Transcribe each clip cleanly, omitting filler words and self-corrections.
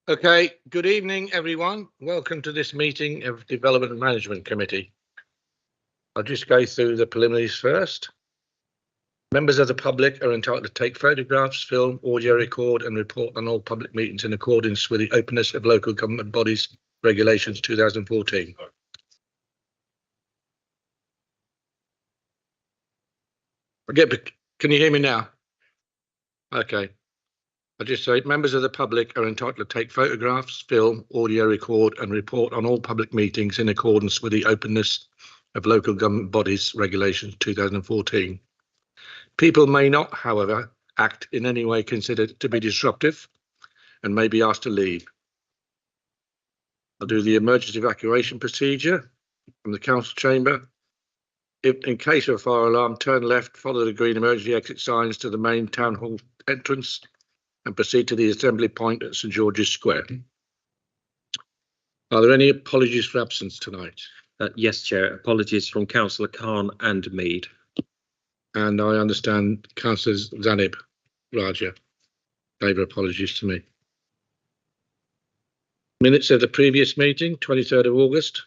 Okay, good evening, everyone. Welcome to this meeting of Development and Management Committee. I'll just go through the preliminaries first. Members of the public are entitled to take photographs, film, audio record and report on all public meetings in accordance with the Openness of Local Government Bodies Regulations 2014. Can you hear me now? Okay. I just say members of the public are entitled to take photographs, film, audio record and report on all public meetings in accordance with the Openness of Local Government Bodies Regulations 2014. People may not, however, act in any way considered to be disruptive and may be asked to leave. I'll do the emergency evacuation procedure from the council chamber. In case of a fire alarm, turn left, follow the green emergency exit signs to the main town hall entrance and proceed to the assembly point at St George's Square. Are there any apologies for absence tonight? Yes, Chair. Apologies from Councillor Khan and Mead. And I understand Councillor Zanib Raja gave her apologies to me. Minutes of the previous meeting, 23rd of August.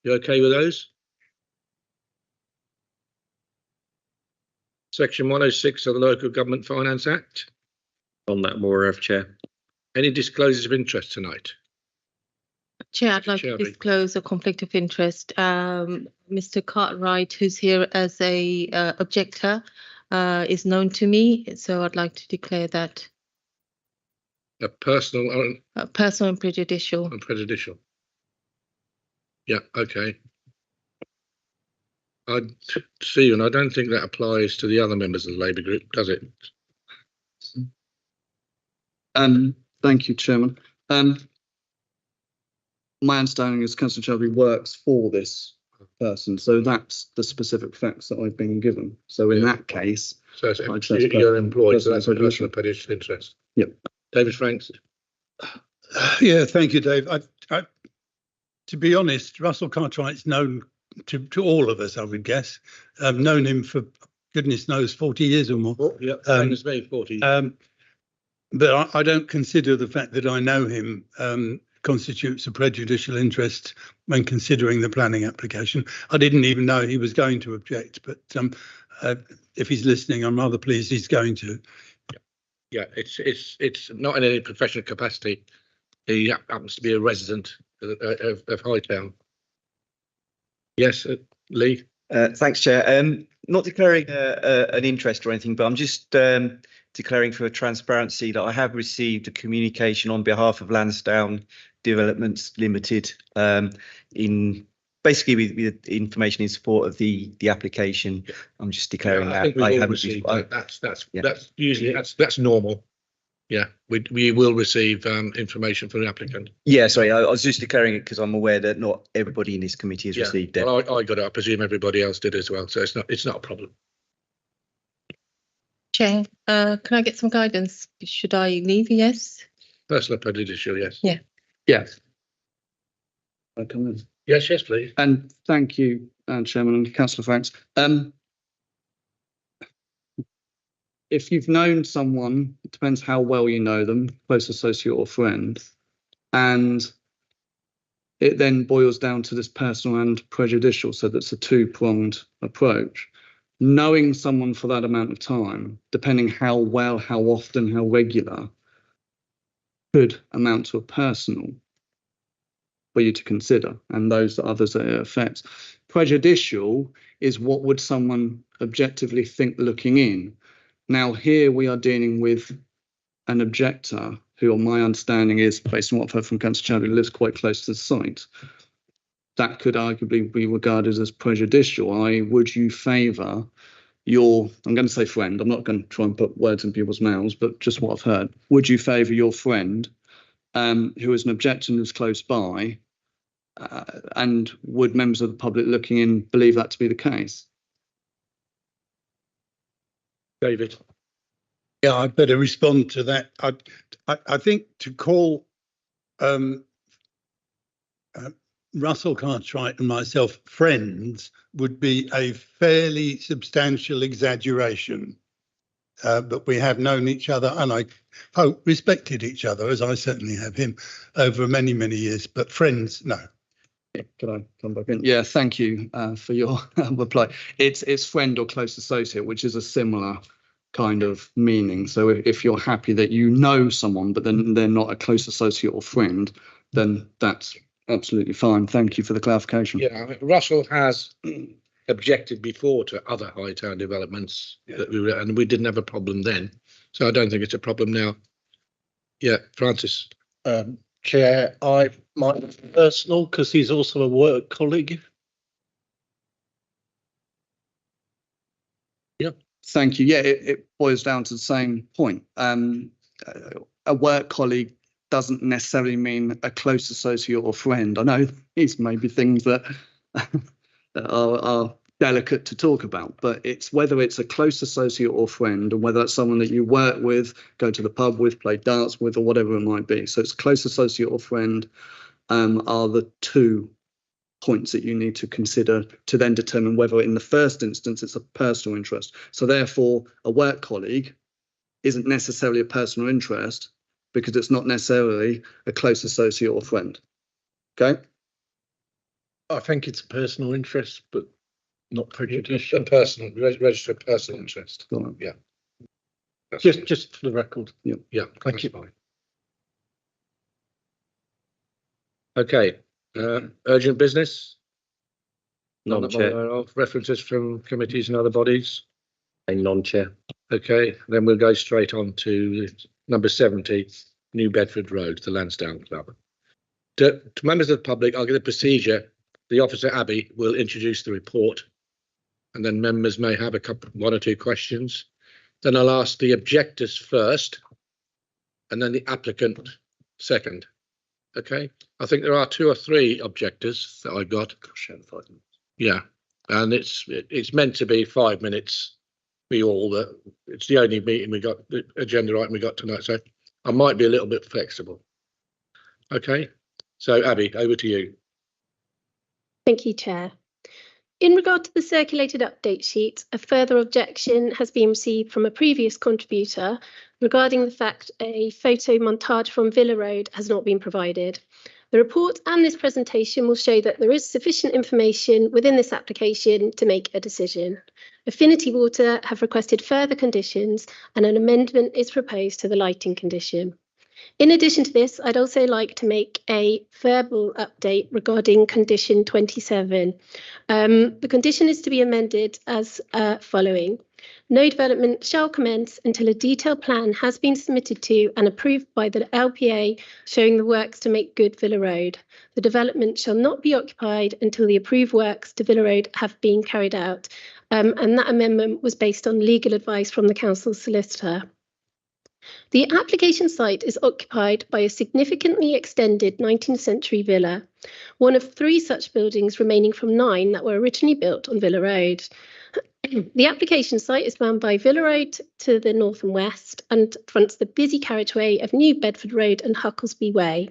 You okay with those? Section 106 of the Local Government Finance Act. On that, more of Chair. Any disclosures of interest tonight? Chair, I'd like to disclose a conflict of interest. Mr. Cartwright, who's here as a objector, is known to me, so I'd like to declare that. A personal and prejudicial. And prejudicial. Yeah, okay. I see, and I don't think that applies to the other members of the Labour group, does it? Thank you, Chairman. My understanding is Councillor Chowdhury works for this person, so that's the specific facts that I've been given. So in that case, so you're employed, so that's a personal prejudicial interest. Yep. David Franks. Yeah, thank you, Dave. To be honest, Russell Cartwright's known to all of us, I would guess. I've known him for goodness knows 40 years or more. Oh, yeah, same as me, 40 years. But I don't consider the fact that I know him constitutes a prejudicial interest when considering the planning application. I didn't even know he was going to object, but if he's listening, I'm rather pleased he's going to. Yeah, it's not in any professional capacity. He happens to be a resident of Hightown. Yes, Lee. Thanks, Chair. Not declaring an interest or anything, but I'm just declaring for transparency that I have received a communication on behalf of Lansdowne Developments Limited in basically with information in support of the application. I'm just declaring that I haven't received that. That's usually that's normal. Yeah, we will receive information from the applicant. Yeah, sorry, I was just declaring it because I'm aware that not everybody in this committee has received it. Well, I got it. I presume everybody else did as well, so it's not a problem. Chair, can I get some guidance? Should I leave? Yes. Personal prejudicial, yes. Yeah. Yes. I come in. Yes, please. And thank you, Chairman and Councillor Franks. If you've known someone, it depends how well you know them, close associate or friend, and it then boils down to this personal and prejudicial, so that's a two-pronged approach. Knowing someone for that amount of time, depending how well, how often, how regular, could amount to a personal for you to consider, and those others that it affects. Prejudicial is what would someone objectively think looking in. Now, here we are dealing with an objector who, on my understanding, is, based on what I've heard from Councillor Chowdhury, lives quite close to the site. That could arguably be regarded as prejudicial. Would you favour your, I'm going to say friend, I'm not going to try and put words in people's mouths, but just what I've heard. Would you favour your friend who is an objector and is close by, and would members of the public looking in believe that to be the case? David. Yeah, I'd better respond to that. I think to call Russell Cartwright and myself friends would be a fairly substantial exaggeration. but we have known each other, and I hope respected each other, as I certainly have him, over many, many years. But friends, no. Can I come back in? Yeah, thank you for your reply. It's friend or close associate, which is a similar kind of meaning. So if you're happy that you know someone, but then they're not a close associate or friend, then that's absolutely fine. Thank you for the clarification. Yeah, I mean, Russell has objected before to other Hightown developments that and we didn't have a problem then. So I don't think it's a problem now. Yeah, Francis. Chair, I might personal because he's also a work colleague. Thank you. Yeah, it boils down to the same point. A work colleague doesn't necessarily mean a close associate or friend. I know these may be things that are delicate to talk about, but it's whether it's a close associate or friend, and whether that's someone that you work with, go to the pub with, play darts with, or whatever it might be. So it's close associate or friend are the two points that you need to consider to then determine whether in the first instance it's a personal interest. So therefore a work colleague isn't necessarily a personal interest because it's not necessarily a close associate or friend. Okay? I think it's a personal interest, but not prejudicial. A personal, registered personal interest. Yeah. Just for the record. Yeah, Thank you. fine. Okay, urgent business? None that I'm Non-chair. aware of. References from committees and other bodies? A non-chair. Okay, then we'll go straight on to number 70, New Bedford Road, the Lansdowne Club. To members of the public, I'll give a procedure. The officer, Abby, will introduce the report, and then members may have one or two questions. Then I'll ask the objectors first, and then the applicant second. Okay, I think there are 2 or 3 objectors that I've got. Yeah, and it's meant to be 5 minutes. We all that it's the only meeting we got, the agenda item we got tonight, so I might be a little bit flexible. Okay, so Abby, over to you. Thank you, Chair. In regard to the circulated update sheet, a further objection has been received from a previous contributor regarding the fact a photo montage from Villa Road has not been provided. The report and this presentation will show that there is sufficient information within this application to make a decision. Affinity Water have requested further conditions and an amendment is proposed to the lighting condition. In addition to this, I'd also like to make a verbal update regarding condition 27. The condition is to be amended as following. No development shall commence until a detailed plan has been submitted to and approved by the LPA showing the works to make good Villa Road. The development shall not be occupied until the approved works to Villa Road have been carried out. And that amendment was based on legal advice from the council's solicitor. The application site is occupied by a significantly extended 19th century villa, one of 3 such buildings remaining from 9 that were originally built on Villa Road. The application site is bound by Villa Road to the north and west and fronts the busy carriageway of New Bedford Road and Hucklesby Way.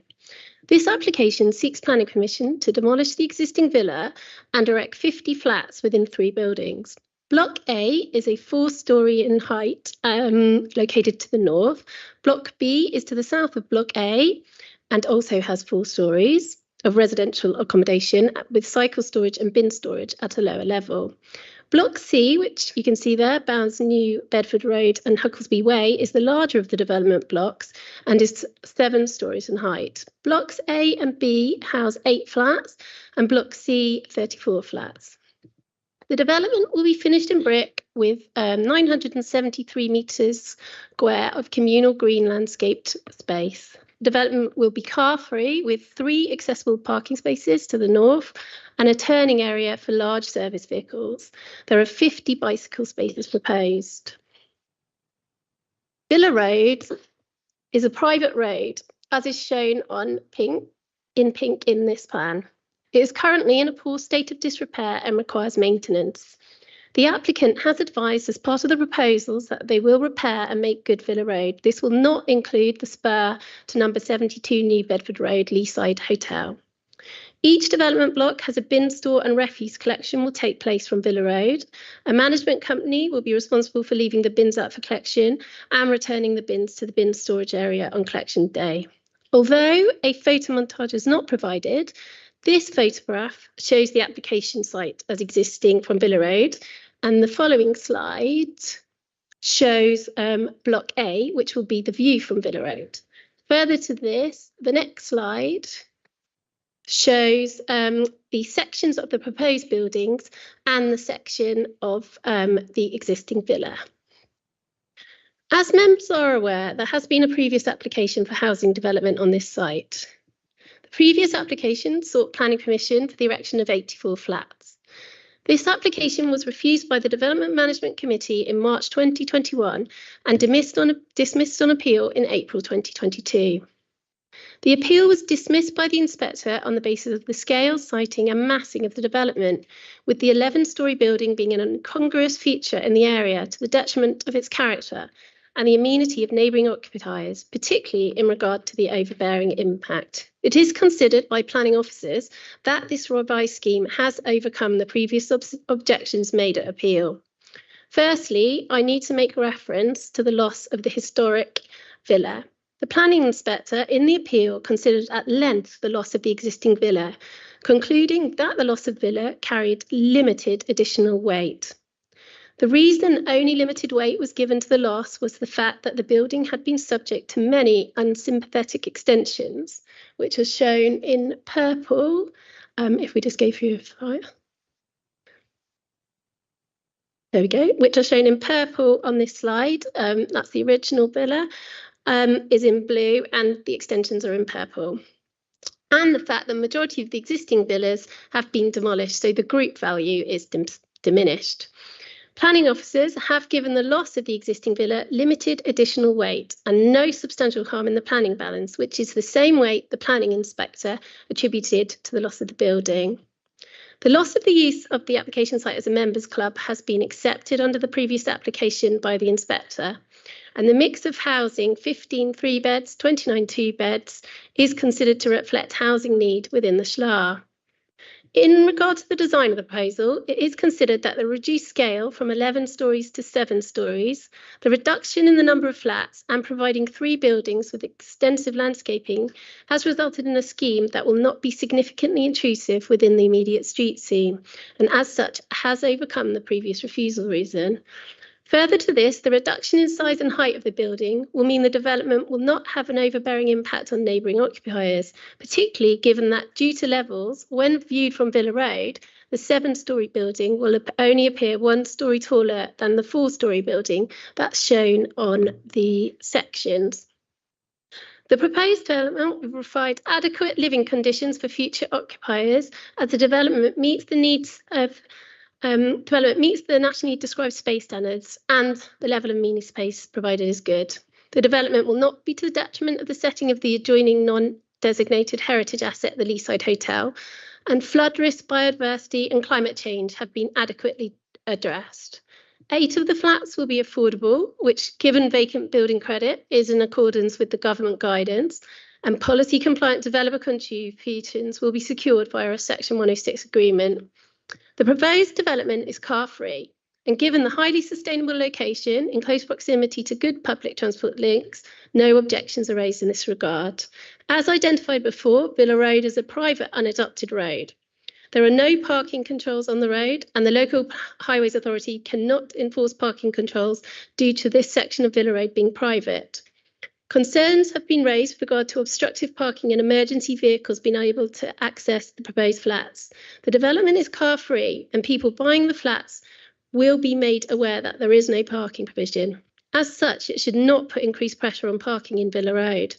This application seeks planning permission to demolish the existing villa and erect 50 flats within 3 buildings. Block A is a 4-storey in height, located to the north. Block B is to the south of Block A and also has 4 storeys of residential accommodation with cycle storage and bin storage at a lower level. Block C, which you can see there, bounds New Bedford Road and Hucklesby Way, is the larger of the development blocks and is 7 storeys in height. Blocks A and B house 8 flats and Block C 34 flats. The development will be finished in brick with 973 metres square of communal green landscaped space. Development will be car-free with 3 accessible parking spaces to the north and a turning area for large service vehicles. There are 50 bicycle spaces proposed. Villa Road is a private road, as is shown on pink in this plan. It is currently in a poor state of disrepair and requires maintenance. The applicant has advised as part of the proposals that they will repair and make good Villa Road. This will not include the spur to number 72 New Bedford Road, Leaside Hotel. Each development block has a bin store and refuse collection will take place from Villa Road. A management company will be responsible for leaving the bins out for collection and returning the bins to the bin storage area on collection day. Although a photo montage is not provided, this photograph shows the application site as existing from Villa Road, and the following slide shows Block A, which will be the view from Villa Road. Further to this, the next slide shows the sections of the proposed buildings and the section of the existing villa. As members are aware, there has been a previous application for housing development on this site. The previous application sought planning permission for the erection of 84 flats. This application was refused by the Development Management Committee in March 2021 and dismissed on appeal in April 2022. The appeal was dismissed by the inspector on the basis of the scale, siting and massing of the development, with the 11-storey building being an incongruous feature in the area to the detriment of its character and the amenity of neighbouring occupiers, particularly in regard to the overbearing impact. It is considered by planning officers that this revised scheme has overcome the previous objections made at appeal. Firstly, I need to make reference to the loss of the historic villa. The planning inspector in the appeal considered at length the loss of the existing villa, concluding that the loss of villa carried limited additional weight. The reason only limited weight was given to the loss was the fact that the building had been subject to many unsympathetic extensions, which are shown in purple. If we just go through a slide. There we go, which are shown in purple on this slide. That's the original villa. Is in blue and the extensions are in purple. And the fact that the majority of the existing villas have been demolished, so the group value is diminished. Planning officers have given the loss of the existing villa limited additional weight and no substantial harm in the planning balance, which is the same weight the planning inspector attributed to the loss of the building. The loss of the use of the application site as a members club has been accepted under the previous application by the inspector. And the mix of housing, 15 3-beds, 29 2-beds, is considered to reflect housing need within the SLA. In regard to the design of the proposal, it is considered that the reduced scale from 11 stories to 7 stories, the reduction in the number of flats and providing 3 buildings with extensive landscaping has resulted in a scheme that will not be significantly intrusive within the immediate street scene, and as such has overcome the previous refusal reason. Further to this, the reduction in size and height of the building will mean the development will not have an overbearing impact on neighbouring occupiers, particularly given that due to levels, when viewed from Villa Road, the 7-storey building will only appear 1 storey taller than the 4-storey building that's shown on the sections. The proposed development will provide adequate living conditions for future occupiers as the development meets the needs of meets the nationally described space standards and the level of amenity space provided is good. The development will not be to the detriment of the setting of the adjoining non-designated heritage asset, the Leaside Hotel, and flood risk, biodiversity and climate change have been adequately addressed. 8 of the flats will be affordable, which, given vacant building credit, is in accordance with the government guidance, and policy compliant developer contributions will be secured via a Section 106 agreement. The proposed development is car-free, and given the highly sustainable location in close proximity to good public transport links, no objections are raised in this regard. As identified before, Villa Road is a private unadopted road. There are no parking controls on the road, and the local highways authority cannot enforce parking controls due to this section of Villa Road being private. Concerns have been raised with regard to obstructive parking and emergency vehicles being able to access the proposed flats. The development is car-free, and people buying the flats will be made aware that there is no parking provision. As such, it should not put increased pressure on parking in Villa Road.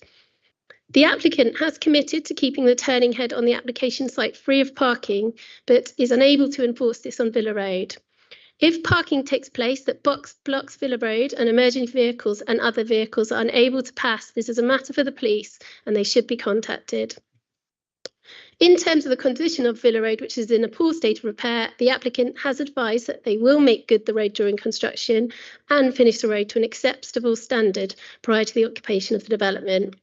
The applicant has committed to keeping the turning head on the application site free of parking, but is unable to enforce this on Villa Road. If parking takes place that blocks Villa Road and emergency vehicles and other vehicles are unable to pass, this is a matter for the police and they should be contacted. In terms of the condition of Villa Road, which is in a poor state of repair, the applicant has advised that they will make good the road during construction and finish the road to an acceptable standard prior to the occupation of the development.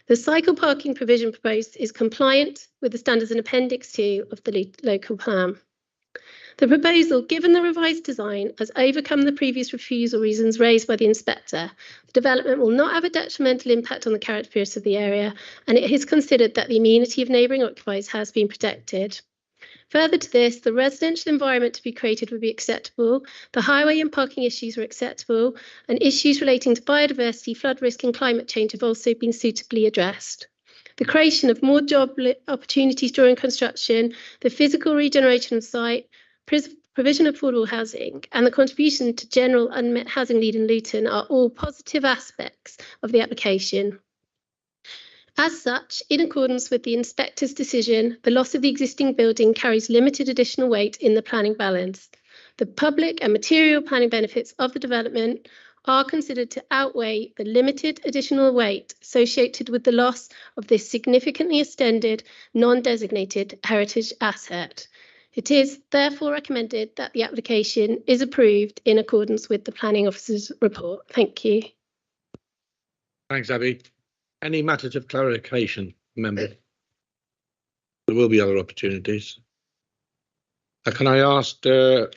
The cycle parking provision proposed is compliant with the standards in Appendix 2 of the local plan. The proposal, given the revised design, has overcome the previous refusal reasons raised by the inspector. The development will not have a detrimental impact on the characteristics of the area, and it is considered that the amenity of neighbouring occupiers has been protected. Further to this, the residential environment to be created would be acceptable, the highway and parking issues are acceptable, and issues relating to biodiversity, flood risk and climate change have also been suitably addressed. The creation of more job opportunities during construction, the physical regeneration of site, provision of affordable housing, and the contribution to general unmet housing need in Luton are all positive aspects of the application. As such, in accordance with the inspector's decision, the loss of the existing building carries limited additional weight in the planning balance. The public and material planning benefits of the development are considered to outweigh the limited additional weight associated with the loss of this significantly extended, non-designated heritage asset. It is therefore recommended that the application is approved in accordance with the planning officer's report. Thank you. Thanks, Abby. Any matters of clarification, member? There will be other opportunities. Can I ask the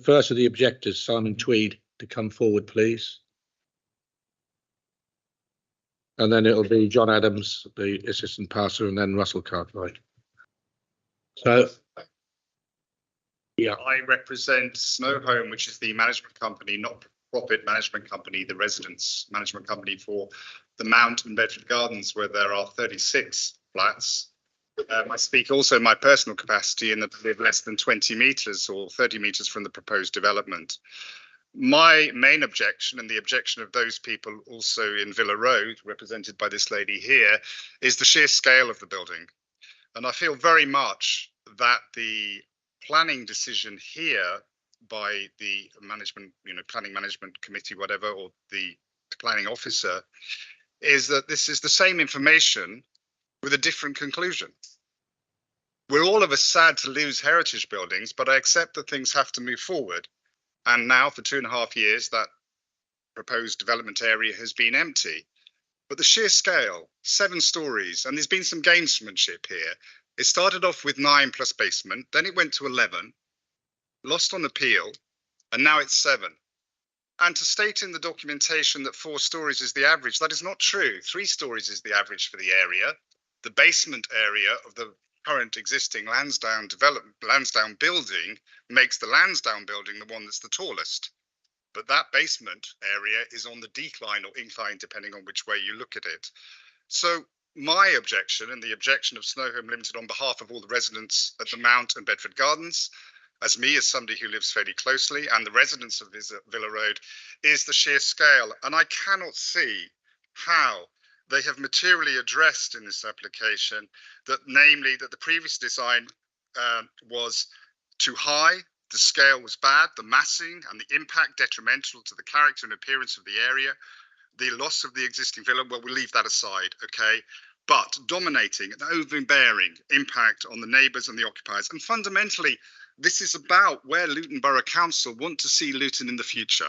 first of the objectors, Simon Tweed, to come forward, please? And then it'll be John Adams, the assistant pastor, and then Russell Cartwright. So, yeah. I represent Snow Home, which is the management company, not-for-profit management company, the residence management company for the Mount and Bedford Gardens, where there are 36 flats. I speak also in my personal capacity in that I live less than 20 metres or 30 metres from the proposed development. My main objection, and the objection of those people also in Villa Road, represented by this lady here, is the sheer scale of the building. And I feel very much that the planning decision here by the management, planning management committee, whatever, or the planning officer, is that this is the same information with a different conclusion. We're all of us sad to lose heritage buildings, but I accept that things have to move forward. And now for 2.5 years, that proposed development area has been empty. But the sheer scale, 7 stories, and there's been some gamesmanship here. It started off with 9 plus basement, then it went to 11, lost on appeal, and now it's 7. And to state in the documentation that 4 stories is the average, that is not true. 3 stories is the average for the area. The basement area of the current existing Lansdowne building makes the Lansdowne building the one that's the tallest. But that basement area is on the decline or incline, depending on which way you look at it. So my objection, and the objection of Snow Home Limited on behalf of all the residents at the Mount and Bedford Gardens, as somebody who lives fairly closely, and the residents of Villa Road, is the sheer scale. And I cannot see how they have materially addressed in this application that, namely, that the previous design was too high, the scale was bad, the massing and the impact detrimental to the character and appearance of the area, the loss of the existing villa, well, we'll leave that aside, okay? But dominating and overbearing impact on the neighbours and the occupiers. And fundamentally, this is about where Luton Borough Council want to see Luton in the future.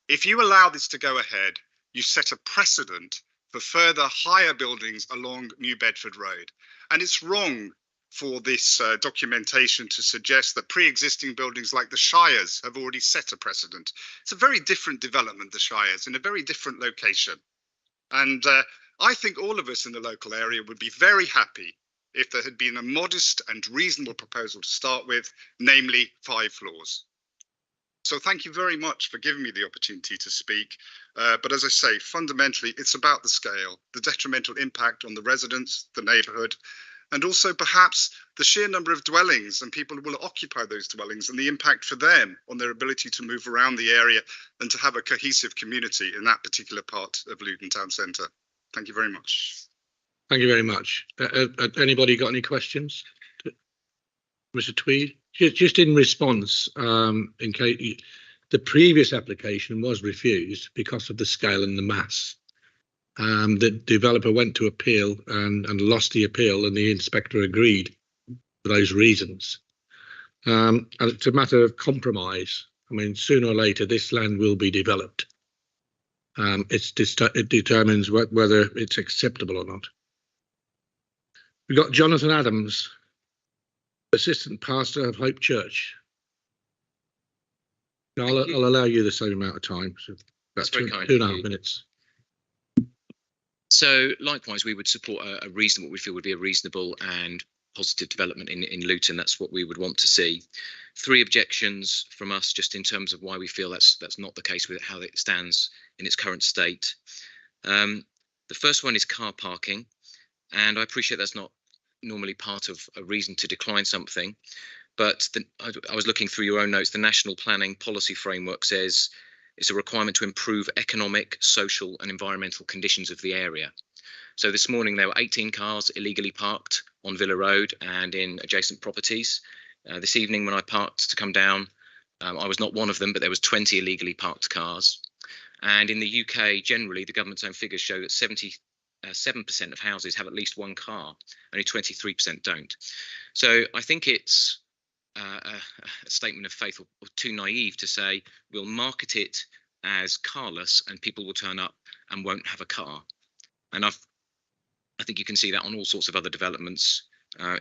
If you allow this to go ahead, you set a precedent for further higher buildings along New Bedford Road. And it's wrong for this documentation to suggest that pre-existing buildings like the Shires have already set a precedent. It's a very different development, the Shires, in a very different location. And I think all of us in the local area would be very happy if there had been a modest and reasonable proposal to start with, namely 5 floors. So thank you very much for giving me the opportunity to speak. But as I say, fundamentally, it's about the scale, the detrimental impact on the residents, the neighbourhood, and also perhaps the sheer number of dwellings and people who will occupy those dwellings and the impact for them on their ability to move around the area and to have a cohesive community in that particular part of Luton Town Centre. Thank you very much. Thank you very much. Anybody got any questions? Mr. Tweed? Just in response, in case the previous application was refused because of the scale and the mass. The developer went to appeal and lost the appeal, and the inspector agreed for those reasons. And it's a matter of compromise. I mean, sooner or later, this land will be developed. It determines whether it's acceptable or not. We've got Jonathan Adams, Assistant Pastor of Hope Church. I'll allow you the same amount of time, so about two and a half minutes. So likewise, we would support a reasonable, we feel would be a reasonable and positive development in Luton. That's what we would want to see. 3 objections from us, just in terms of why we feel that's not the case with how it stands in its current state. The first one is car parking, and I appreciate that's not normally part of a reason to decline something, but I was looking through your own notes. The National Planning Policy Framework says it's a requirement to improve economic, social and environmental conditions of the area. So this morning there were 18 cars illegally parked on Villa Road and in adjacent properties. This evening when I parked to come down, I was not one of them, but there was 20 illegally parked cars. And in the UK, generally, the government's own figures show that 77% of houses have at least one car, only 23% don't. So I think it's a statement of faith or too naive to say we'll market it as carless and people will turn up and won't have a car. And I think you can see that on all sorts of other developments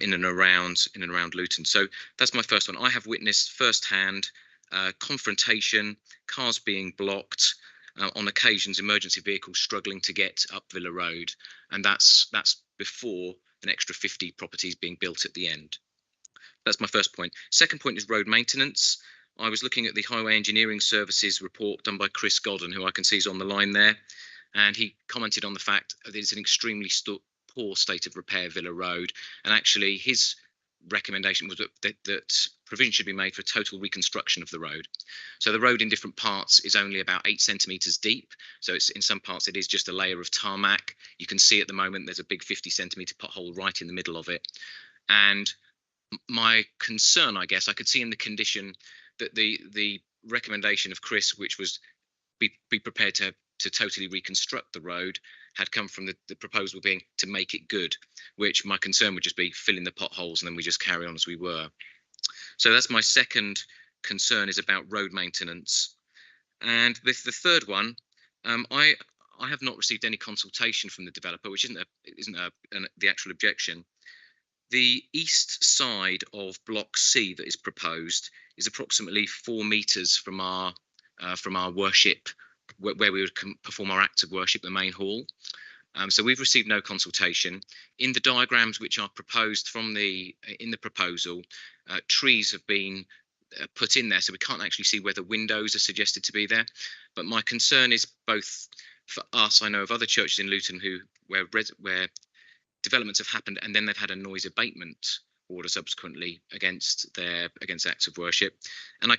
in and around Luton. So that's my first one. I have witnessed firsthand confrontation, cars being blocked, on occasions emergency vehicles struggling to get up Villa Road, and that's before an extra 50 properties being built at the end. That's my first point. Second point is road maintenance. I was looking at the Highway Engineering Services report done by Chris Godden, who I can see is on the line there, and he commented on the fact that it's an extremely poor state of repair, Villa Road, and actually his recommendation was that provision should be made for total reconstruction of the road. So the road in different parts is only about 8 centimetres deep. So it's in some parts it is just a layer of tarmac. You can see at the moment there's a big 50 centimetre pothole right in the middle of it. And my concern, I guess, I could see in the condition that the recommendation of Chris, which was be prepared to totally reconstruct the road, had come from the proposal being to make it good, which my concern would just be filling the potholes and then we just carry on as we were. So that's my second concern, is about road maintenance. And the third one, I have not received any consultation from the developer, which isn't the actual objection. The east side of Block C that is proposed is approximately 4 metres from our worship, where we would perform our acts of worship, the main hall. So we've received no consultation. In the diagrams which are proposed in the proposal, trees have been put in there, so we can't actually see whether windows are suggested to be there. But my concern is both for us, I know of other churches in Luton where developments have happened and then they've had a noise abatement order subsequently against acts of worship. And I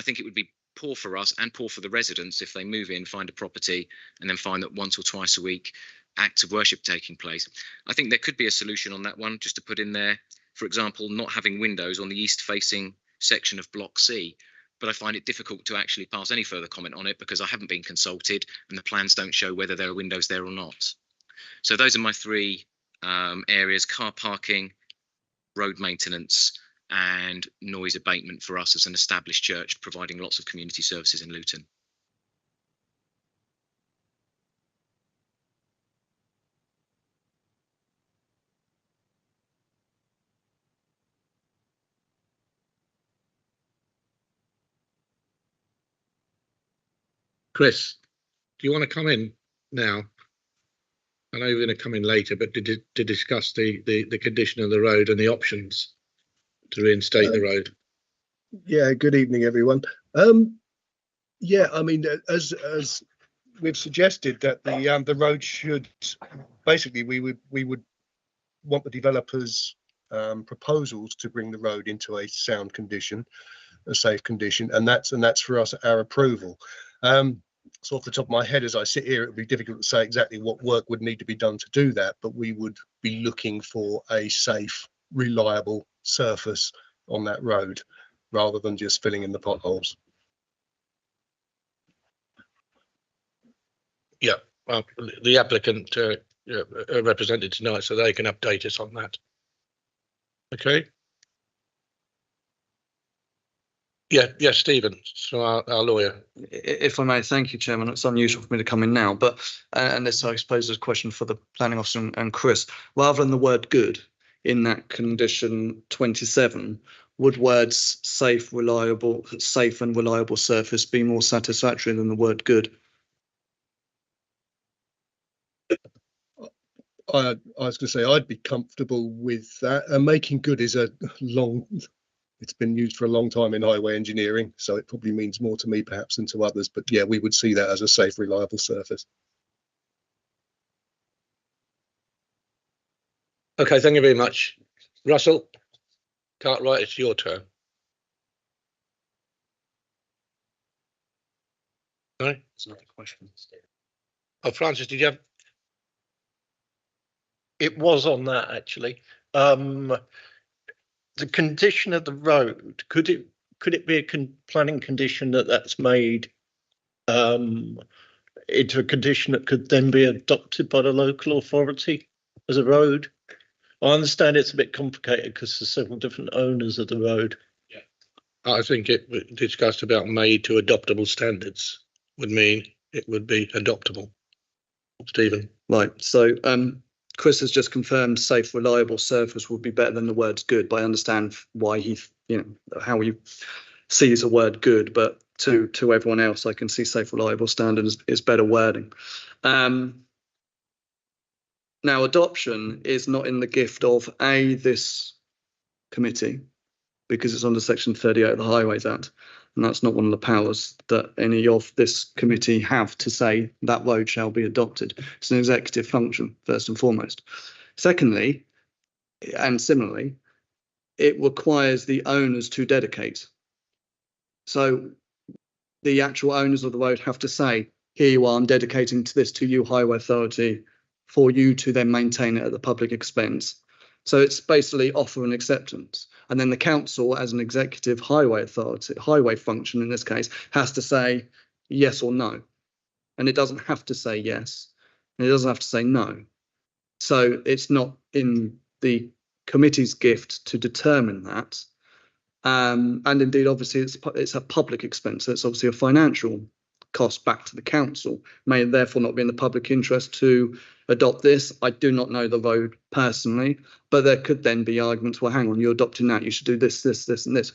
think it would be poor for us and poor for the residents if they move in, find a property and then find that once or twice a week acts of worship taking place. I think there could be a solution on that one, just to put in there, for example, not having windows on the east facing section of Block C. But I find it difficult to actually pass any further comment on it because I haven't been consulted and the plans don't show whether there are windows there or not. So those are my 3 areas: car parking, road maintenance and noise abatement for us as an established church providing lots of community services in Luton. Chris, do you want to come in now? I know you're going to come in later, but to discuss the condition of the road and the options to reinstate the road. Yeah, good evening, everyone. Yeah, I mean, as we've suggested that the road should basically, we would want the developers' proposals to bring the road into a sound condition, a safe condition, and that's for us our approval. So off the top of my head, as I sit here, it would be difficult to say exactly what work would need to be done to do that, but we would be looking for a safe, reliable surface on that road rather than just filling in the potholes. Yeah, well, the applicant are represented tonight, so they can update us on that. Okay. Yeah, Stephen, so our lawyer. If I may, thank you, Chairman. It's unusual for me to come in now, but and this I suppose is a question for the planning officer and Chris. Rather than the word "good" in that condition 27, would words safe and reliable surface be more satisfactory than the word "good"? I was going to say I'd be comfortable with that. Making good is it's been used for a long time in highway engineering, so it probably means more to me perhaps than to others. But yeah, we would see that as a safe, reliable surface. Okay, thank you very much. Russell Cartwright, it's your turn. Sorry? It's not a question. Oh, Francis, did you have? It was on that actually. The condition of the road, could it be a planning condition that's made into a condition that could then be adopted by the local authority as a road? I understand it's a bit complicated because there's several different owners of the road. Yeah, I think it discussed about made to adoptable standards would mean it would be adoptable. Stephen. Right. So Chris has just confirmed safe, reliable surface would be better than the words "good." But I understand why how he sees a word "good," but to everyone else, I can see safe, reliable standard is better wording. Now, adoption is not in the gift of this committee because it's under Section 38 of the Highways Act, and that's not one of the powers that any of this committee have to say that road shall be adopted. It's an executive function, first and foremost. Secondly, and similarly, it requires the owners to dedicate. So the actual owners of the road have to say, here you are, I'm dedicating to this to you, Highway Authority, for you to then maintain it at the public expense. So it's basically offer and acceptance. And then the council, as an executive highway authority, highway function in this case, has to say yes or no. And it doesn't have to say yes, and it doesn't have to say no. So it's not in the committee's gift to determine that. And indeed, obviously, it's a public expense. So it's obviously a financial cost back to the council. May therefore not be in the public interest to adopt this. I do not know the road personally, but there could then be arguments. Well, hang on, you're adopting that. You should do this, this, this, and this.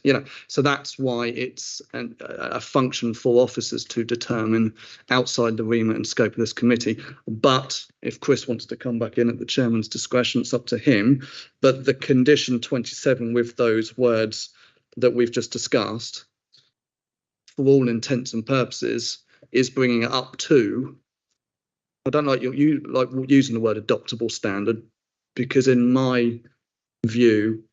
So that's why it's a function for officers to determine outside the remit and scope of this committee. But if Chris wants to come back in at the chairman's discretion, it's up to him. But the condition 27 with those words that we've just discussed, for all intents and purposes, is bringing it up to. I don't like you like using the word adoptable standard, because in my view,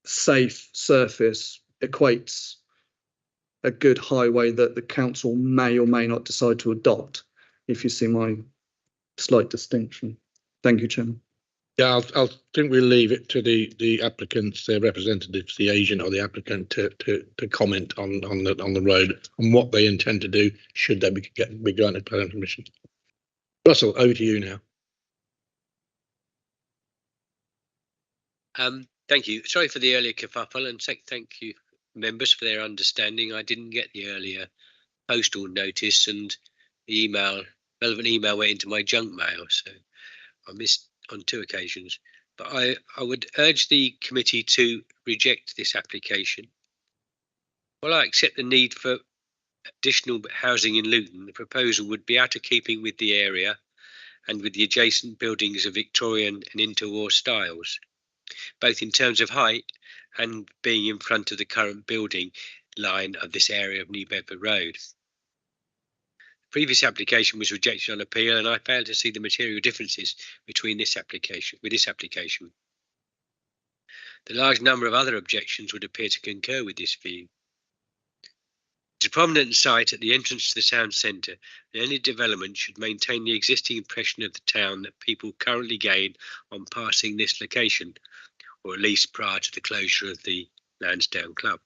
safe surface equates a good highway that the council may or may not decide to adopt, if you see my slight distinction. Thank you, Chairman. Yeah, I think we'll leave it to the applicants, their representatives, the agent or the applicant to comment on the road and what they intend to do should they be granted planning permission. Russell, over to you now. Thank you. Sorry for the earlier kerfuffle, and thank you members for their understanding. I didn't get the earlier postal notice, and the relevant email went into my junk mail, so I missed on 2 occasions. But I would urge the committee to reject this application. While I accept the need for additional housing in Luton, the proposal would be out of keeping with the area and with the adjacent buildings of Victorian and interwar styles, both in terms of height and being in front of the current building line of this area of New Bedford Road. Previous application was rejected on appeal, and I failed to see the material differences between this application. The large number of other objections would appear to concur with this view. It's a prominent site at the entrance to the town centre, and any development should maintain the existing impression of the town that people currently gain on passing this location, or at least prior to the closure of the Lansdowne Club.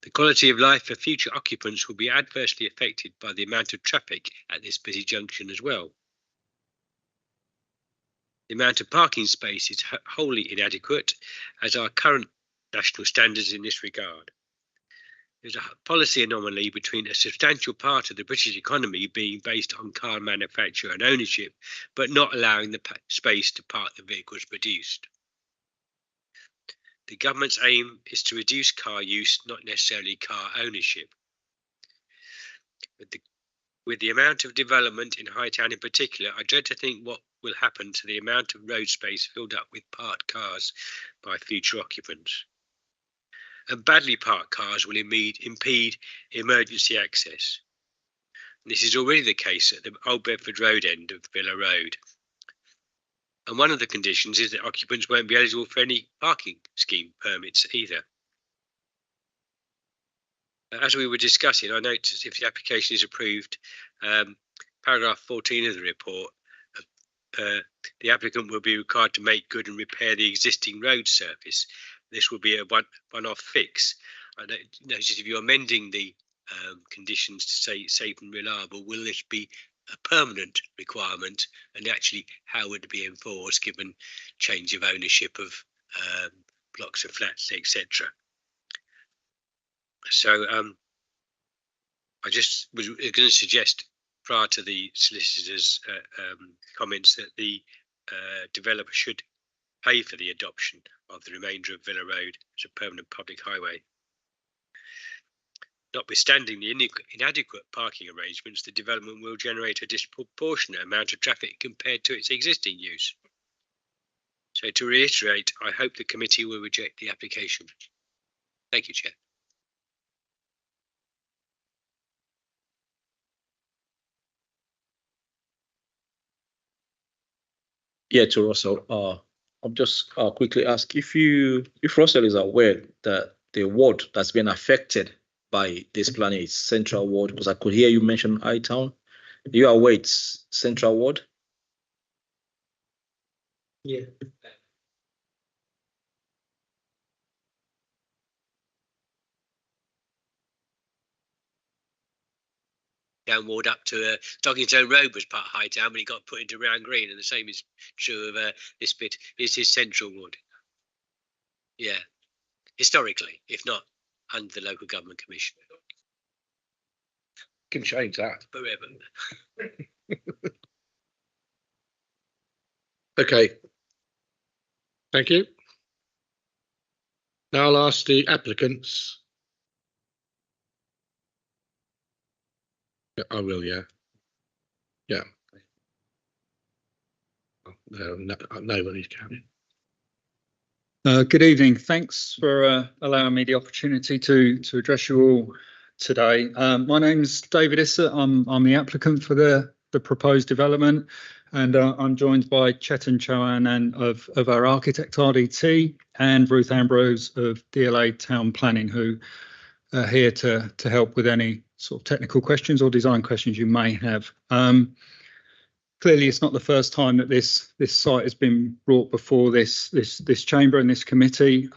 The quality of life for future occupants will be adversely affected by the amount of traffic at this busy junction as well. The amount of parking space is wholly inadequate, as our current national standards in this regard. There's a policy anomaly between a substantial part of the British economy being based on car manufacture and ownership, but not allowing the space to park the vehicles produced. The government's aim is to reduce car use, not necessarily car ownership. With the amount of development in Hightown in particular, I dread to think what will happen to the amount of road space filled up with parked cars by future occupants. And badly parked cars will impede emergency access. And this is already the case at the Old Bedford Road end of Villa Road. And one of the conditions is that occupants won't be eligible for any parking scheme permits either. As we were discussing, I noticed if the application is approved, paragraph 14 of the report, the applicant will be required to make good and repair the existing road surface. This will be a one-off fix. I noticed if you're amending the conditions to say safe and reliable, will this be a permanent requirement, and actually how would it be enforced given change of ownership of blocks of flats, etc. So I just was going to suggest, prior to the solicitor's comments, that the developer should pay for the adoption of the remainder of Villa Road as a permanent public highway. Notwithstanding the inadequate parking arrangements, the development will generate a disproportionate amount of traffic compared to its existing use. So to reiterate, I hope the committee will reject the application. Thank you, Chair. Yeah, to Russell, I'll just quickly ask if Russell is aware that the ward that's been affected by this plan is Central Ward, because I could hear you mention Hightown. Are you aware it's Central Ward? Yeah. Down ward up to Doggington Road was part of Hightown, but it got put into Round Green, and the same is true of this bit. This is Central Ward. Yeah, historically, if not under the local government commission. Can change that. Forever. Okay. Thank you. Now I'll ask the applicants. Yeah, I will, yeah. Yeah. No, nobody's counting. Good evening. Thanks for allowing me the opportunity to address you all today. My name's David Issa. I'm the applicant for the proposed development, and I'm joined by Chetan Chauhan of our architect RDT and Ruth Ambrose of DLA Town Planning, who are here to help with any sort of technical questions or design questions you may have. Clearly, it's not the first time that this site has been brought before this chamber and this committee,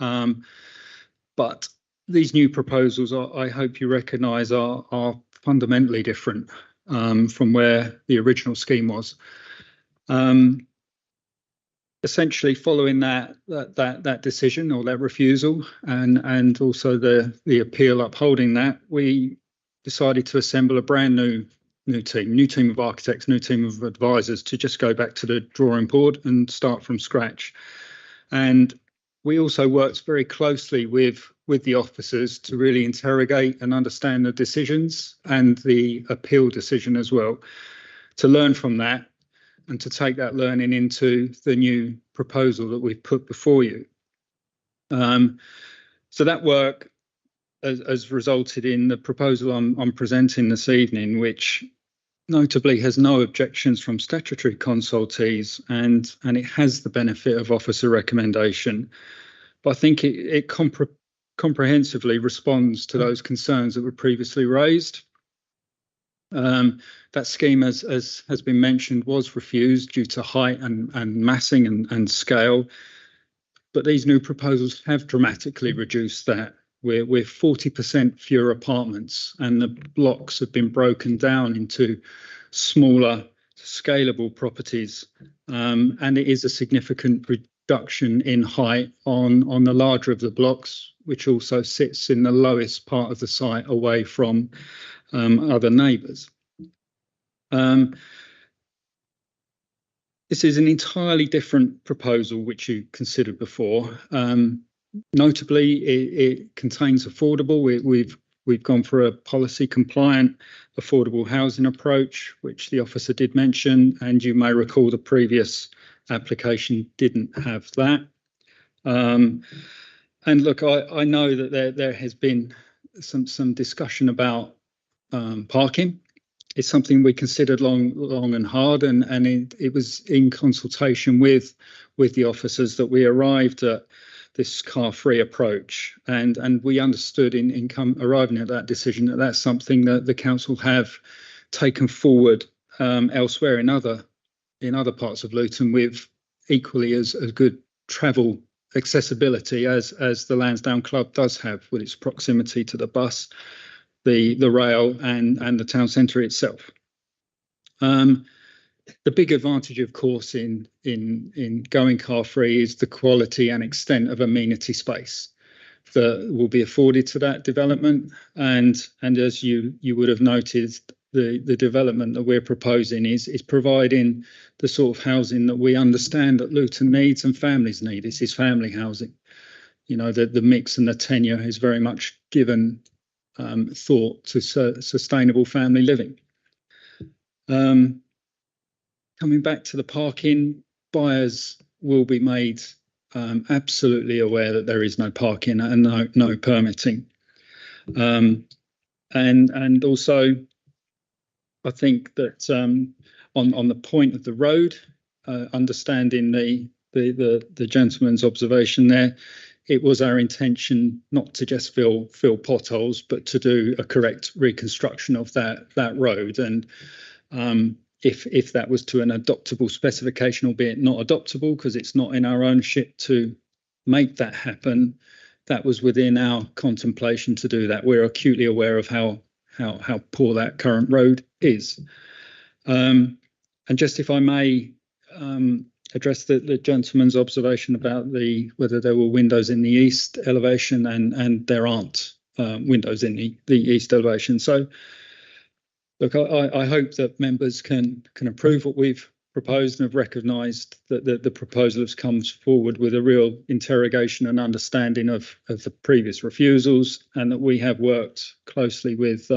but these new proposals, I hope you recognise, are fundamentally different from where the original scheme was. Essentially, following that decision or that refusal, and also the appeal upholding that, we decided to assemble a brand new team of architects, new team of advisors, to just go back to the drawing board and start from scratch. And we also worked very closely with the officers to really interrogate and understand the decisions and the appeal decision as well, to learn from that and to take that learning into the new proposal that we've put before you. So that work has resulted in the proposal I'm presenting this evening, which notably has no objections from statutory consultees, and it has the benefit of officer recommendation. But I think it comprehensively responds to those concerns that were previously raised. That scheme, as has been mentioned, was refused due to height and massing and scale. But these new proposals have dramatically reduced that. We're 40% fewer apartments, and the blocks have been broken down into smaller, scalable properties. And it is a significant reduction in height on the larger of the blocks, which also sits in the lowest part of the site away from other neighbours. This is an entirely different proposal which you considered before. Notably, it contains affordable. We've gone for a policy compliant affordable housing approach, which the officer did mention, and you may recall the previous application didn't have that. And look, I know that there has been some discussion about parking. It's something we considered long and hard, and it was in consultation with the officers that we arrived at this car-free approach, and we understood in arriving at that decision that that's something that the council have taken forward elsewhere in other parts of Luton with equally as good travel accessibility as the Lansdowne Club does have with its proximity to the bus, the rail and the town centre itself. The big advantage, of course, in going car free is the quality and extent of amenity space that will be afforded to that development. And as you would have noticed, the development that we're proposing is providing the sort of housing that we understand that Luton needs and families need. This is family housing. You know, the mix and the tenure is very much given thought to sustainable family living. Coming back to the parking, buyers will be made absolutely aware that there is no parking and no permitting. And also, I think that on the point of the road, understanding the gentleman's observation there, it was our intention not to just fill potholes, but to do a correct reconstruction of that road. And if that was to an adoptable specification, albeit not adoptable because it's not in our ownership to make that happen, that was within our contemplation to do that. We're acutely aware of how poor that current road is. And just if I may address the gentleman's observation about whether there were windows in the east elevation, and there aren't windows in the east elevation. So look, I hope that members can approve what we've proposed and have recognised that the proposal has come forward with a real interrogation and understanding of the previous refusals, and that we have worked closely with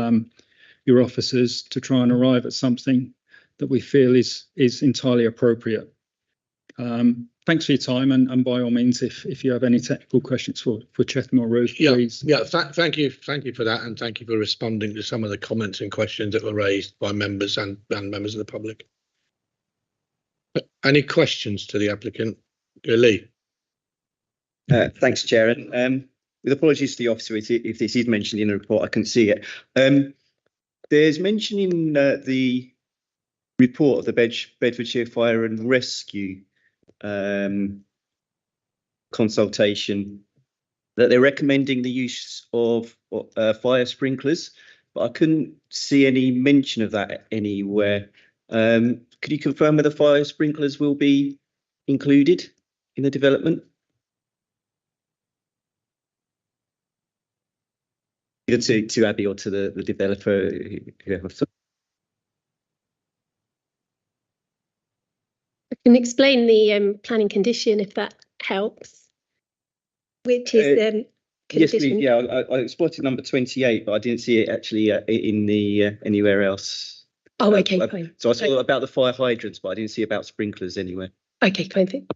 your officers to try and arrive at something that we feel is entirely appropriate. Thanks for your time, and by all means, if you have any technical questions for Chetan or Ruth, please. Yeah, thank you for that, and thank you for responding to some of the comments and questions that were raised by members and members of the public. Any questions to the applicant? Lee. Thanks, Chair. And with apologies to the officer if this is mentioned in the report, I couldn't see it. There's mention in the report of the Bedfordshire Fire and Rescue consultation that they're recommending the use of fire sprinklers, but I couldn't see any mention of that anywhere. Could you confirm whether fire sprinklers will be included in the development? Either to Abby or to the developer, whoever. I can explain the planning condition if that helps, which is yes, condition. please. Yeah, I spotted number 28, but I didn't see it actually in the anywhere else. Oh, okay, fine. So I saw about the fire hydrants, but I didn't see about sprinklers anywhere. Okay, fine.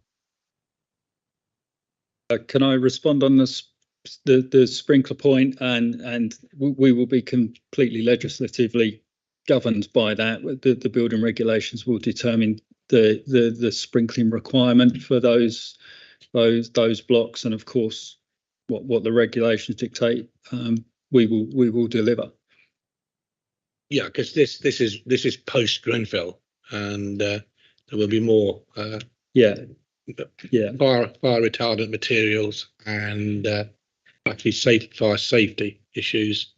Can I respond on the sprinkler point? And we will be completely legislatively governed by that. The building regulations will determine the sprinkling requirement for those blocks, and of course what the regulations dictate, we will deliver. Yeah, because this is post Grenfell, and there will be more fire retardant materials and actually fire safety issues,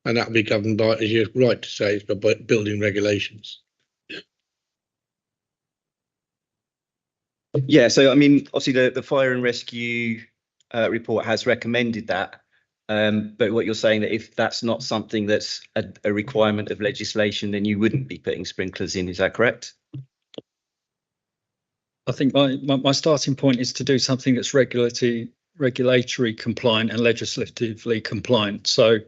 and that will be governed by, as you're right to say, by building regulations. Yeah, so I mean, obviously the fire and rescue report has recommended that. But what you're saying that if that's not something that's a requirement of legislation, then you wouldn't be putting sprinklers in, is that correct? I think my starting point is to do something that's regulatory compliant and legislatively compliant. So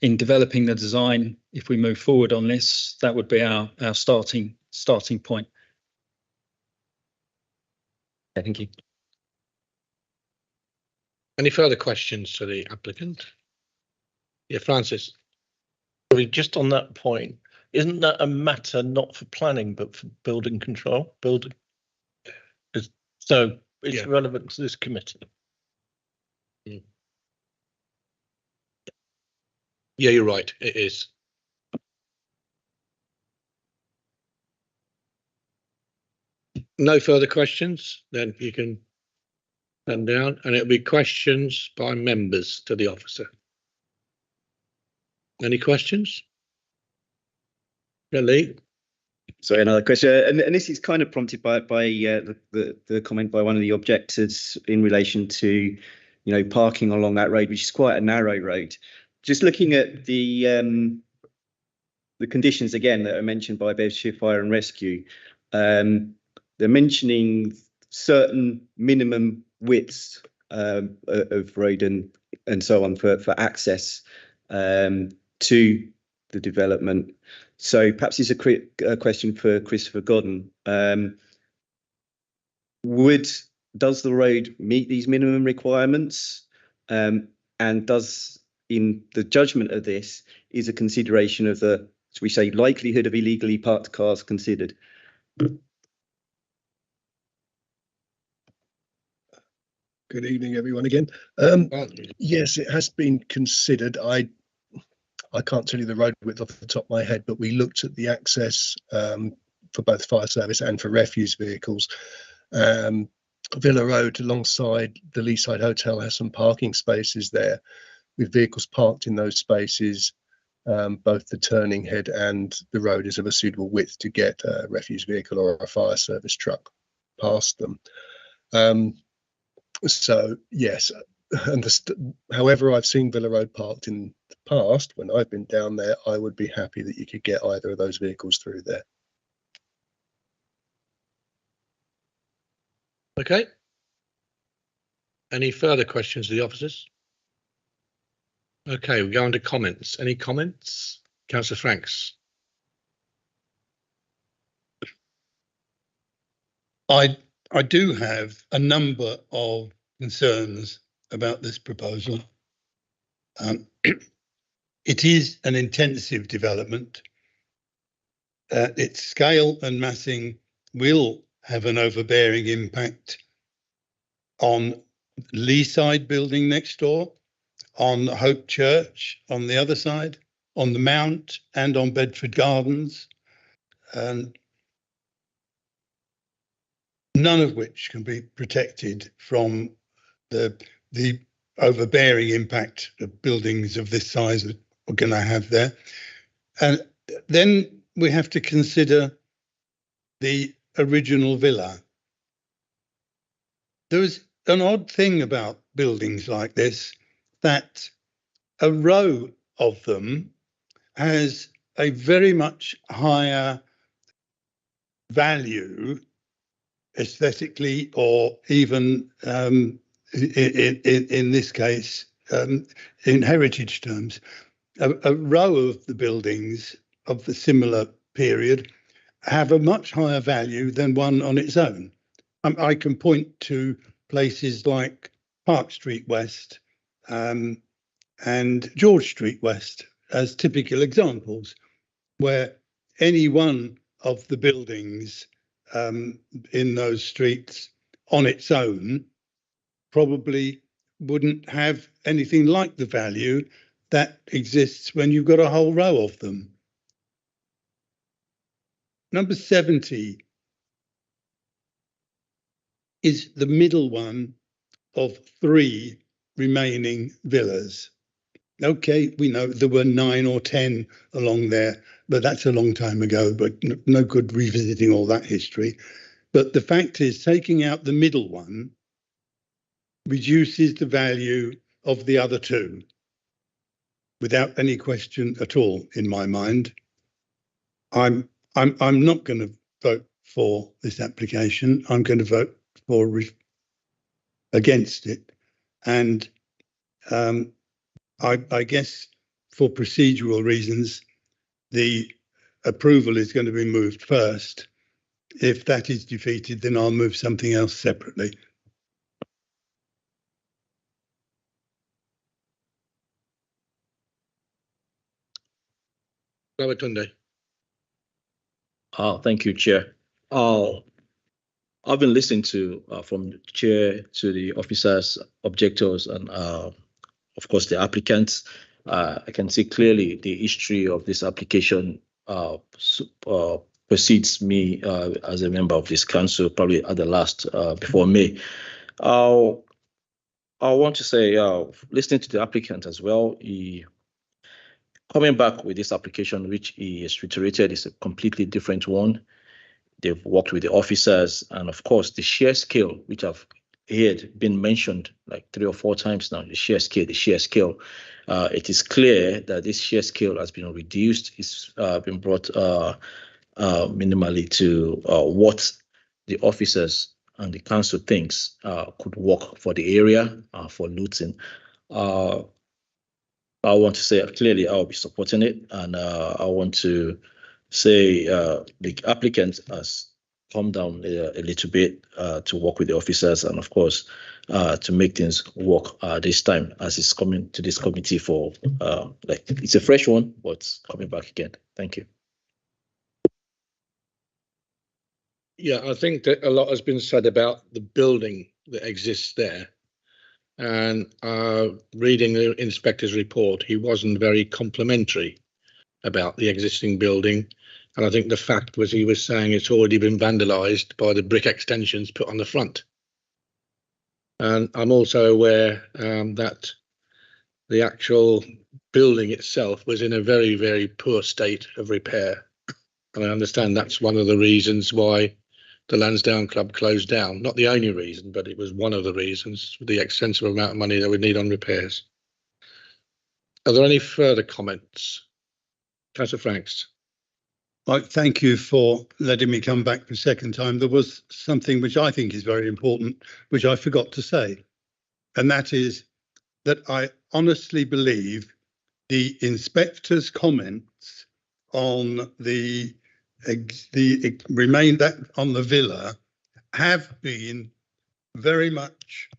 in developing the design, if we move forward on this, that would be our starting point. Yeah, thank you. Any further questions to the applicant? Yeah, Francis. Just on that point, isn't that a matter not for planning but for building control? So it's relevant to this committee. Yeah, you're right. It is. No further questions, then you can stand down, and it'll be questions by members to the officer. Any questions? Yeah, Lee? So another question, and this is kind of prompted by the comment by one of the objectors in relation to, parking along that road, which is quite a narrow road. Just looking at the conditions again that are mentioned by Bedfordshire Fire and Rescue, they're mentioning certain minimum widths of road and so on for access to the development. So perhaps it's a question for Christopher Godden. Does the road meet these minimum requirements? And does, in the judgment of this, is a consideration of the, shall we say, likelihood of illegally parked cars considered? Good evening, everyone, again. Yes, it has been considered. I can't tell you the road width off the top of my head, but we looked at the access for both fire service and for refuse vehicles. Villa Road alongside the Leaside Hotel has some parking spaces there with vehicles parked in those spaces. Both the turning head and the road is of a suitable width to get a refuse vehicle or a fire service truck past them. So yes, however I've seen Villa Road parked in the past, when I've been down there, I would be happy that you could get either of those vehicles through there. Okay. Any further questions to the officers? Okay, we go on to comments. Any comments? Councillor Franks. I do have a number of concerns about this proposal. It is an intensive development. Its scale and massing will have an overbearing impact on Leaside building next door, on Hope Church on the other side, on the Mount and on Bedford Gardens, and none of which can be protected from the overbearing impact of buildings of this size that we're going to have there. And then we have to consider the original villa. There is an odd thing about buildings like this, that a row of them has a very much higher value aesthetically, or even in this case, in heritage terms. A row of the buildings of the similar period have a much higher value than one on its own. I can point to places like Park Street West and George Street West as typical examples, where any one of the buildings in those streets on its own probably wouldn't have anything like the value that exists when you've got a whole row of them. Number 70 is the middle one of 3 remaining villas. Okay, we know there were 9 or 10 along there, but that's a long time ago, but no good revisiting all that history. But the fact is, taking out the middle one reduces the value of the other two without any question at all, in my mind. I'm not going to vote for this application. I'm going to vote against it. And I guess for procedural reasons, the approval is going to be moved first. If that is defeated, then I'll move something else separately. Babatunde. Thank you, Chair. I've been listening to from the Chair to the officers, objectors, and of course the applicants. I can see clearly the history of this application precedes me as a member of this council, probably at the last before me. I want to say, listening to the applicant as well, coming back with this application, which he has reiterated, is a completely different one. They've worked with the officers, and of course, the sheer scale, which I've heard been mentioned like 3 or 4 times now, the sheer scale. It is clear that this sheer scale has been reduced. It's been brought minimally to what the officers and the council thinks could work for the area for Luton. I want to say clearly I'll be supporting it, and I want to say the applicant has come down a little bit to work with the officers, and of course to make things work this time, as it's coming to this committee for like it's a fresh one, but coming back again. Thank you. Yeah, I think that a lot has been said about the building that exists there. And reading the inspector's report, he wasn't very complimentary about the existing building. And I think the fact was he was saying it's already been vandalised by the brick extensions put on the front. And I'm also aware that the actual building itself was in a very, very poor state of repair. And I understand that's one of the reasons why the Lansdowne Club closed down. Not the only reason, but it was one of the reasons, the extensive amount of money they would need on repairs. Are there any further comments? Councillor Franks. Thank you for letting me come back for a second time. There was something which I think is very important, which I forgot to say, and that is that I honestly believe the inspector's comments on the remain that on the villa have been very much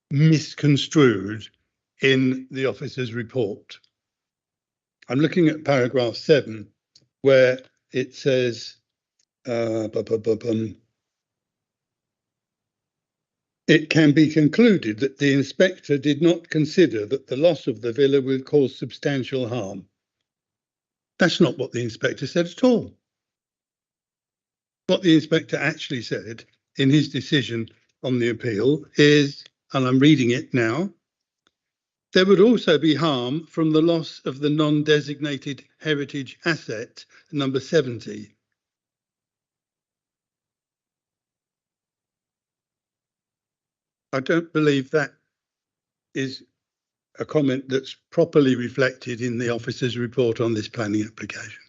misconstrued in the officer's report. I'm looking at paragraph 7, where it says it can be concluded that the inspector did not consider that the loss of the villa would cause substantial harm. That's not what the inspector said at all. What the inspector actually said in his decision on the appeal is, and I'm reading it now, there would also be harm from the loss of the non-designated heritage asset, number 70. I don't believe that is a comment that's properly reflected in the officer's report on this planning application.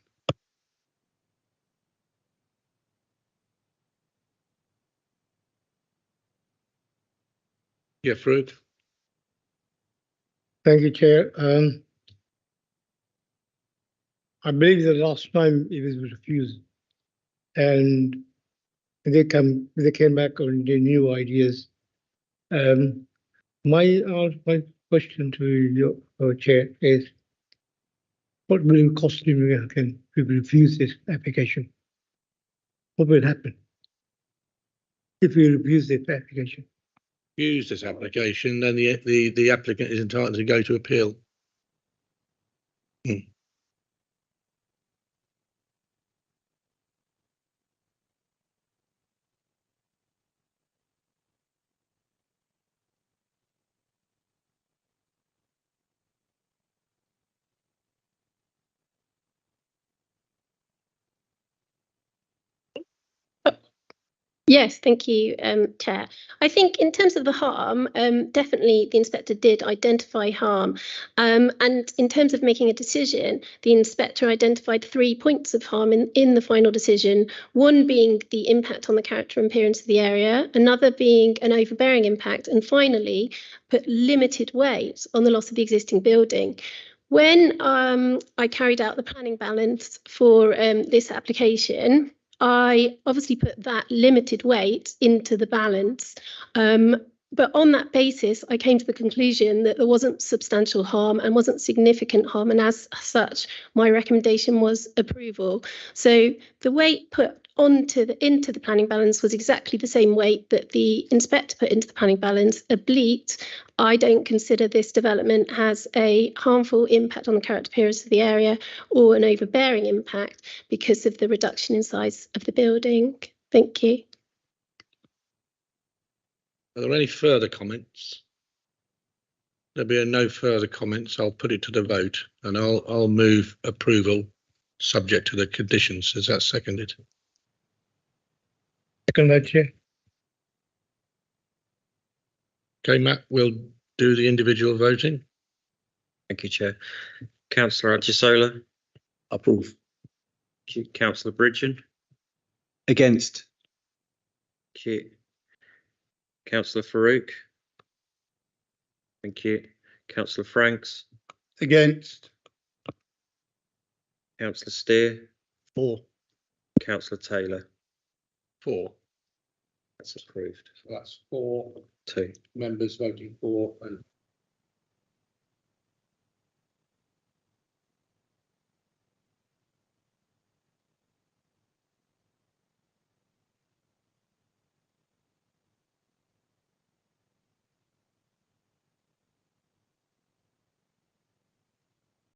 Yeah, Farouk. Thank you, Chair. I believe the last time it was refused, and they came back on the new ideas. My question to your Chair is, what will it cost if we refuse this application? What will happen if we refuse this application? Use this application, then the applicant is entitled to go to appeal. Yes, thank you, Chair. I think in terms of the harm, definitely the inspector did identify harm. And in terms of making a decision, the inspector identified 3 points of harm in the final decision, one being the impact on the character and appearance of the area, another being an overbearing impact, and finally put limited weight on the loss of the existing building. When I carried out the planning balance for this application, I obviously put that limited weight into the balance. But on that basis, I came to the conclusion that there wasn't substantial harm and wasn't significant harm. And as such, my recommendation was approval. So the weight put into the planning balance was exactly the same weight that the inspector put into the planning balance. Oblique, I don't consider this development has a harmful impact on the character appearance of the area or an overbearing impact because of the reduction in size of the building. Thank you. Are there any further comments? There'll be no further comments. I'll put it to the vote and I'll move approval subject to the conditions. Is that seconded? Second, Chair. Okay, Matt, we'll do the individual voting. Thank you, Chair. Councillor Ajisola. Approve. Thank you. Councillor Bridgen. Against. Thank you. Councillor Farouk. Thank you. Councillor Franks. Against. Councillor Steer. For. Councillor Taylor. 4. That's approved. So that's 4 2. members voting for and